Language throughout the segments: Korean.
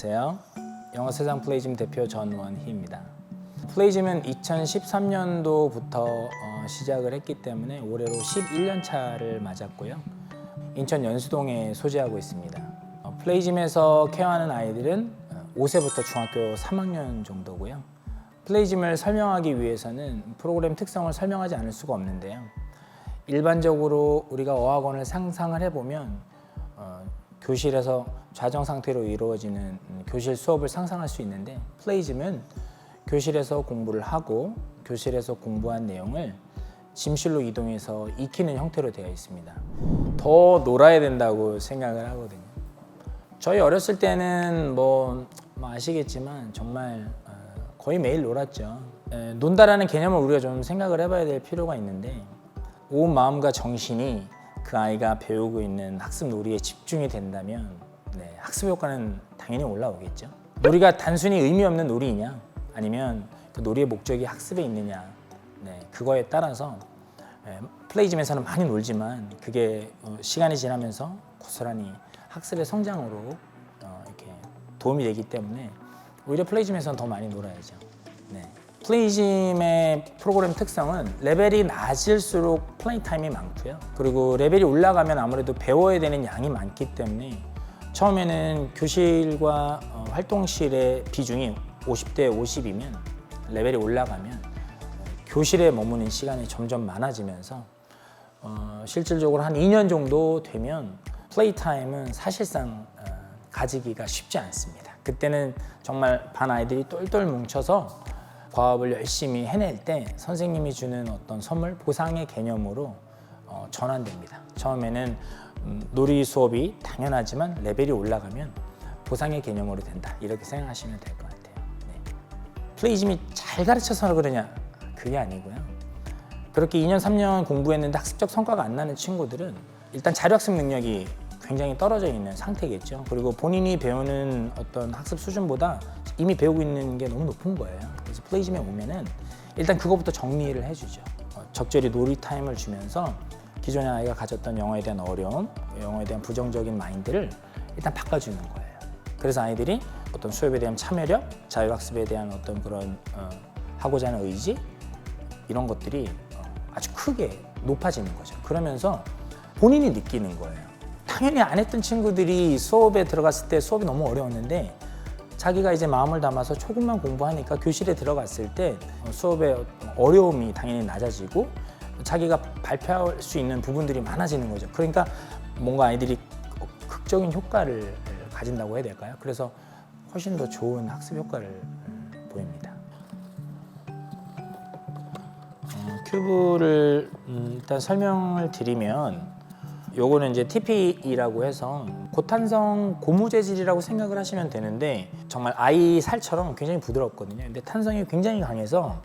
안녕하세요. 영어세상 플레이즘 대표 전원희입니다. 플레이즘은 2013년도부터 시작을 했기 때문에 올해로 11년 차를 맞았고요. 인천 연수동에 소재하고 있습니다. 플레이즘에서 케어하는 아이들은 5세부터 중학교 3학년 정도고요. 플레이즘을 설명하기 위해서는 프로그램 특성을 설명하지 않을 수가 없는데요. 일반적으로 우리가 어학원을 상상을 해보면 교실에서 좌정 상태로 이루어지는 교실 수업을 상상할 수 있는데, 플레이즘은 교실에서 공부를 하고 교실에서 공부한 내용을 짐실로 이동해서 익히는 형태로 되어 있습니다. 더 놀아야 된다고 생각을 하거든요. 저희 어렸을 때는 뭐 아시겠지만 정말 거의 매일 놀았죠. 논다라는 개념을 우리가 좀 생각을 해봐야 될 필요가 있는데, 온 마음과 정신이 그 아이가 배우고 있는 학습 놀이에 집중이 된다면 학습 효과는 당연히 올라오겠죠. 놀이가 단순히 의미 없는 놀이냐, 아니면 그 놀이의 목적이 학습에 있느냐, 그거에 따라서 플레이즘에서는 많이 놀지만 그게 시간이 지나면서 고스란히 학습의 성장으로 이렇게 도움이 되기 때문에 오히려 플레이즘에서는 더 많이 놀아야죠. 플레이즘의 프로그램 특성은 레벨이 낮을수록 플레이 타임이 많고요. 그리고 레벨이 올라가면 아무래도 배워야 되는 양이 많기 때문에 처음에는 교실과 활동실의 비중이 50대 50이면 레벨이 올라가면 교실에 머무는 시간이 점점 많아지면서 실질적으로 한 2년 정도 되면 플레이 타임은 사실상 가지기가 쉽지 않습니다. 그때는 정말 반 아이들이 똘똘 뭉쳐서 과업을 열심히 해낼 때 선생님이 주는 어떤 선물, 보상의 개념으로 전환됩니다. 처음에는 놀이 수업이 당연하지만 레벨이 올라가면 보상의 개념으로 된다, 이렇게 생각하시면 될 것 같아요. 플레이즘이 잘 가르쳐서 그러냐? 그게 아니고요. 그렇게 2년, 3년 공부했는데 학습적 성과가 안 나는 친구들은 일단 자료학습 능력이 굉장히 떨어져 있는 상태겠죠. 그리고 본인이 배우는 어떤 학습 수준보다 이미 배우고 있는 게 너무 높은 거예요. 그래서 플레이즘에 오면은 일단 그것부터 정리를 해주죠. 적절히 놀이 타임을 주면서 기존의 아이가 가졌던 영어에 대한 어려움, 영어에 대한 부정적인 마인드를 일단 바꿔주는 거예요. 그래서 아이들이 어떤 수업에 대한 참여력, 자율학습에 대한 어떤 그런 하고자 하는 의지, 이런 것들이 아주 크게 높아지는 거죠. 그러면서 본인이 느끼는 거예요. 당연히 안 했던 친구들이 수업에 들어갔을 때 수업이 너무 어려웠는데 자기가 이제 마음을 담아서 조금만 공부하니까 교실에 들어갔을 때 수업의 어려움이 당연히 낮아지고 자기가 발표할 수 있는 부분들이 많아지는 거죠. 그러니까 뭔가 아이들이 극적인 효과를 가진다고 해야 될까요? 그래서 훨씬 더 좋은 학습 효과를 보입니다. 큐브를 일단 설명을 드리면, 요거는 이제 TPE라고 해서 고탄성 고무 재질이라고 생각을 하시면 되는데, 정말 아이 살처럼 굉장히 부드럽거든요. 근데 탄성이 굉장히 강해서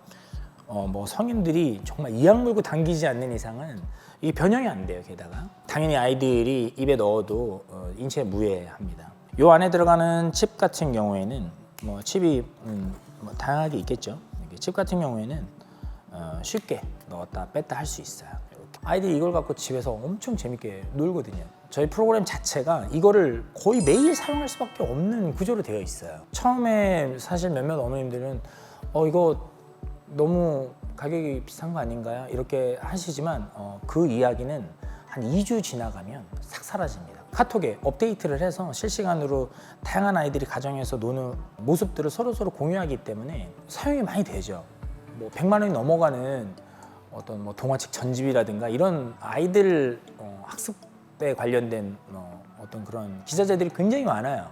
뭐 성인들이 정말 이악 물고 당기지 않는 이상은 이게 변형이 안 돼요. 게다가 당연히 아이들이 입에 넣어도 인체에 무해합니다. 요 안에 들어가는 칩 같은 경우에는 뭐 칩이 뭐 다양하게 있겠죠. 칩 같은 경우에는 쉽게 넣었다 뺐다 할 수 있어요. 아이들이 이걸 갖고 집에서 엄청 재밌게 놀거든요. 저희 프로그램 자체가 이거를 거의 매일 사용할 수밖에 없는 구조로 되어 있어요. 처음에 사실 몇몇 어머님들은 이거 너무 가격이 비싼 거 아닌가요? 이렇게 하시지만 그 이야기는 한 2주 지나가면 싹 사라집니다. 카톡에 업데이트를 해서 실시간으로 다양한 아이들이 가정에서 노는 모습들을 서로 공유하기 때문에 사용이 많이 되죠. 뭐 100만 원이 넘어가는 어떤 뭐 동화책 전집이라든가 이런 아이들 학습에 관련된 어떤 그런 기자재들이 굉장히 많아요.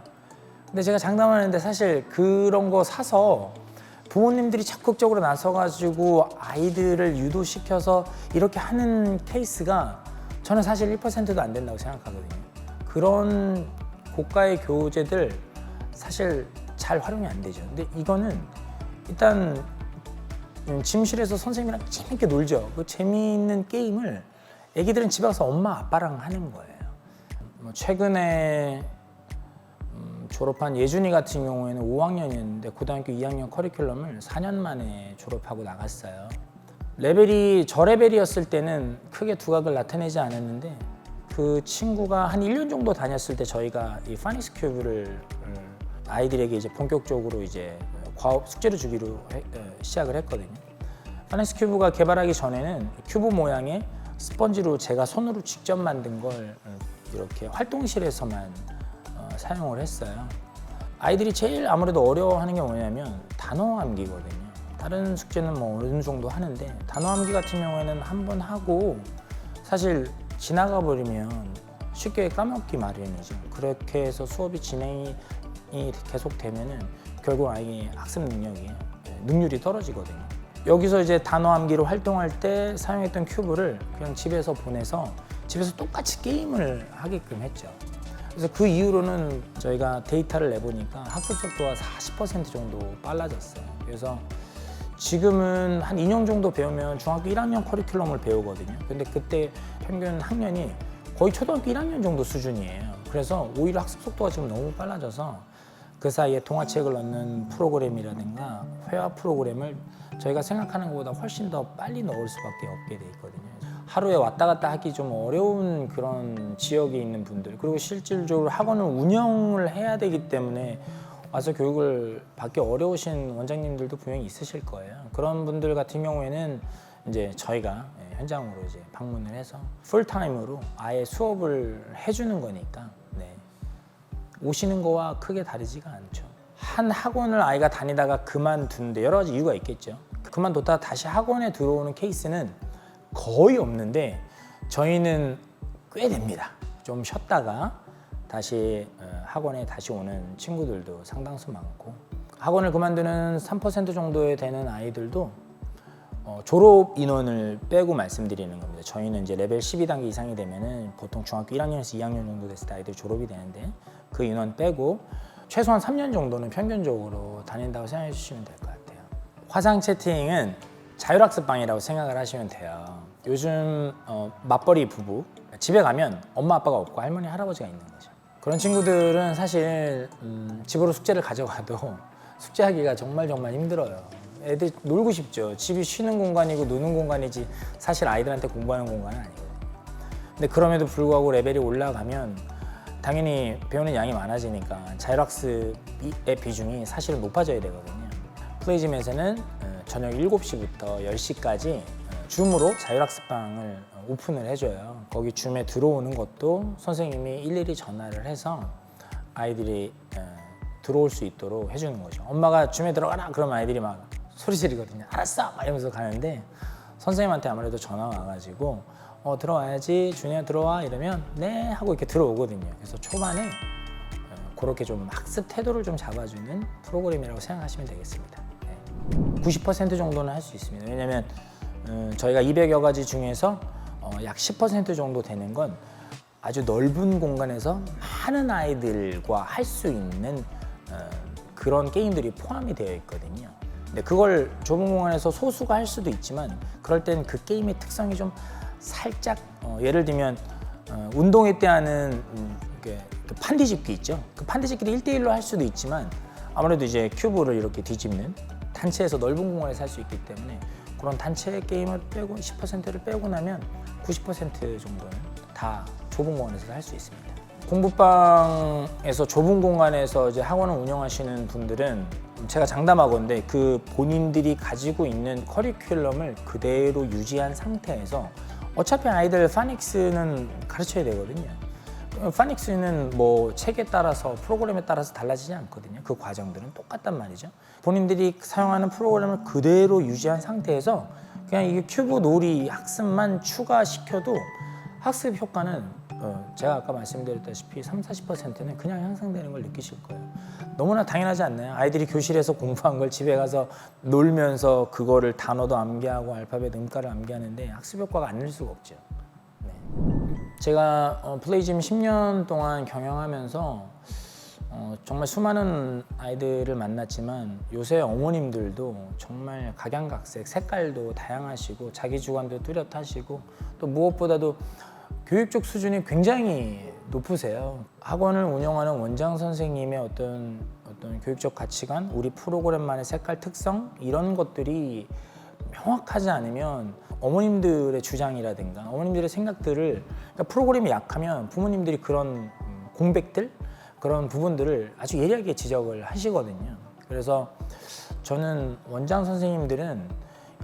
근데 제가 장담하는데 사실 그런 거 사서 부모님들이 적극적으로 나서가지고 아이들을 유도시켜서 이렇게 하는 케이스가 저는 사실 1%도 안 된다고 생각하거든요. 그런 고가의 교재들 사실 잘 활용이 안 되죠. 근데 이거는 일단 침실에서 선생님이랑 재밌게 놀죠. 그 재미있는 게임을 애기들은 집에 가서 엄마 아빠랑 하는 거예요. 최근에 졸업한 예준이 같은 경우에는 5학년이었는데 고등학교 2학년 커리큘럼을 4년 만에 졸업하고 나갔어요. 레벨이 저 레벨이었을 때는 크게 두각을 나타내지 않았는데, 그 친구가 한 1년 정도 다녔을 때 저희가 이 파닉스 큐브를 아이들에게 이제 본격적으로 이제 과업 숙제를 주기로 시작을 했거든요. 파닉스 큐브가 개발하기 전에는 큐브 모양의 스펀지로 제가 손으로 직접 만든 걸 이렇게 활동실에서만 사용을 했어요. 아이들이 제일 아무래도 어려워하는 게 뭐냐면 단어 암기거든요. 다른 숙제는 뭐 어느 정도 하는데 단어 암기 같은 경우에는 한 번 하고 사실 지나가 버리면 쉽게 까먹기 마련이죠. 그렇게 해서 수업이 진행이 계속되면은 결국 아이의 학습 능률이 떨어지거든요. 여기서 이제 단어 암기로 활동할 때 사용했던 큐브를 그냥 집에서 보내서 집에서 똑같이 게임을 하게끔 했죠. 그래서 그 이후로는 저희가 데이터를 내보니까 학습 속도가 40% 정도 빨라졌어요. 그래서 지금은 한 2년 정도 배우면 중학교 1학년 커리큘럼을 배우거든요. 근데 그때 평균 학년이 거의 초등학교 1학년 정도 수준이에요. 그래서 오히려 학습 속도가 지금 너무 빨라져서 그 사이에 동화책을 넣는 프로그램이라든가 회화 프로그램을 저희가 생각하는 것보다 훨씬 더 빨리 넣을 수밖에 없게 돼 있거든요. 하루에 왔다 갔다 하기 좀 어려운 그런 지역에 있는 분들, 그리고 실질적으로 학원을 운영을 해야 되기 때문에 와서 교육을 받기 어려우신 원장님들도 분명히 있으실 거예요. 그런 분들 같은 경우에는 이제 저희가 현장으로 이제 방문을 해서 풀타임으로 아예 수업을 해주는 거니까 오시는 거와 크게 다르지가 않죠. 한 학원을 아이가 다니다가 그만두는데 여러 가지 이유가 있겠죠. 그만뒀다가 다시 학원에 들어오는 케이스는 거의 없는데 저희는 꽤 됩니다. 좀 쉬었다가 다시 학원에 다시 오는 친구들도 상당수 많고, 학원을 그만두는 3% 정도에 되는 아이들도 졸업 인원을 빼고 말씀드리는 겁니다. 저희는 이제 레벨 12단계 이상이 되면은 보통 중학교 1학년에서 2학년 정도 됐을 때 아이들이 졸업이 되는데 그 인원 빼고 최소한 3년 정도는 평균적으로 다닌다고 생각해 주시면 될 것 같아요. 화상 채팅은 자율학습방이라고 생각을 하시면 돼요. 요즘 맞벌이 부부, 집에 가면 엄마 아빠가 없고 할머니 할아버지가 있는 거죠. 그런 친구들은 사실 집으로 숙제를 가져가도 숙제하기가 정말 힘들어요. 애들 놀고 싶죠. 집이 쉬는 공간이고 노는 공간이지 사실 아이들한테 공부하는 공간은 아니거든요. 근데 그럼에도 불구하고 레벨이 올라가면 당연히 배우는 양이 많아지니까 자율학습의 비중이 사실은 높아져야 되거든요. 플레이즘에서는 저녁 7시부터 10시까지 줌으로 자율학습방을 오픈을 해줘요. 거기 줌에 들어오는 것도 선생님이 일일이 전화를 해서 아이들이 들어올 수 있도록 해주는 거죠. 엄마가 줌에 들어가라 그러면 아이들이 막 소리 지르거든요. 알았어! 막 이러면서 가는데 선생님한테 아무래도 전화가 와가지고 들어와야지, 준이야 들어와 이러면 네 하고 이렇게 들어오거든요. 그래서 초반에 그렇게 좀 학습 태도를 좀 잡아주는 프로그램이라고 생각하시면 되겠습니다. 90% 정도는 할 수 있습니다. 왜냐하면 저희가 200여 가지 중에서 약 10% 정도 되는 건 아주 넓은 공간에서 많은 아이들과 할 수 있는 그런 게임들이 포함이 되어 있거든요. 근데 그걸 좁은 공간에서 소수가 할 수도 있지만 그럴 땐 그 게임의 특성이 좀 살짝 예를 들면 운동회 때 하는 그 판뒤집기 있죠. 그 판뒤집기를 1대1로 할 수도 있지만 아무래도 이제 큐브를 이렇게 뒤집는 단체에서 넓은 공간에서 할 수 있기 때문에 그런 단체 게임을 빼고 10%를 빼고 나면 90% 정도는 다 좁은 공간에서 할 수 있습니다. 공부방에서 좁은 공간에서 이제 학원을 운영하시는 분들은 제가 장담하건대 그 본인들이 가지고 있는 커리큘럼을 그대로 유지한 상태에서 어차피 아이들 파닉스는 가르쳐야 되거든요. 파닉스는 뭐 책에 따라서 프로그램에 따라서 달라지지 않거든요. 그 과정들은 똑같단 말이죠. 본인들이 사용하는 프로그램을 그대로 유지한 상태에서 그냥 이게 큐브 놀이 학습만 추가시켜도 학습 효과는 제가 아까 말씀드렸다시피 30-40%는 그냥 향상되는 걸 느끼실 거예요. 너무나 당연하지 않나요? 아이들이 교실에서 공부한 걸 집에 가서 놀면서 그거를 단어도 암기하고 알파벳 음가를 암기하는데 학습 효과가 안 날 수가 없죠. 네. 제가 플레이즘 10년 동안 경영하면서 정말 수많은 아이들을 만났지만 요새 어머님들도 정말 각양각색, 색깔도 다양하시고 자기 주관도 뚜렷하시고 또 무엇보다도 교육적 수준이 굉장히 높으세요. 학원을 운영하는 원장 선생님의 어떤 교육적 가치관, 우리 프로그램만의 색깔 특성 이런 것들이 명확하지 않으면 어머님들의 주장이라든가 어머님들의 생각들을 그러니까 프로그램이 약하면 부모님들이 그런 공백들 그런 부분들을 아주 예리하게 지적을 하시거든요. 그래서 저는 원장 선생님들은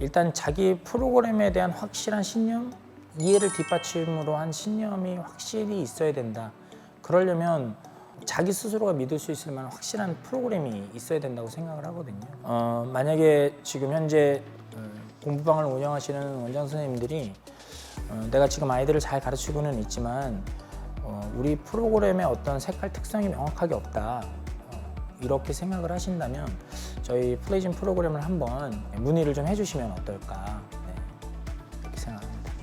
일단 자기 프로그램에 대한 확실한 신념, 이해를 뒷받침으로 한 신념이 확실히 있어야 된다. 그러려면 자기 스스로가 믿을 수 있을 만한 확실한 프로그램이 있어야 된다고 생각을 하거든요. 만약에 지금 현재 공부방을 운영하시는 원장 선생님들이 내가 지금 아이들을 잘 가르치고는 있지만 우리 프로그램의 어떤 색깔 특성이 명확하게 없다. 이렇게 생각을 하신다면 저희 플레이즘 프로그램을 한번 문의를 좀 해주시면 어떨까, 네, 그렇게 생각합니다.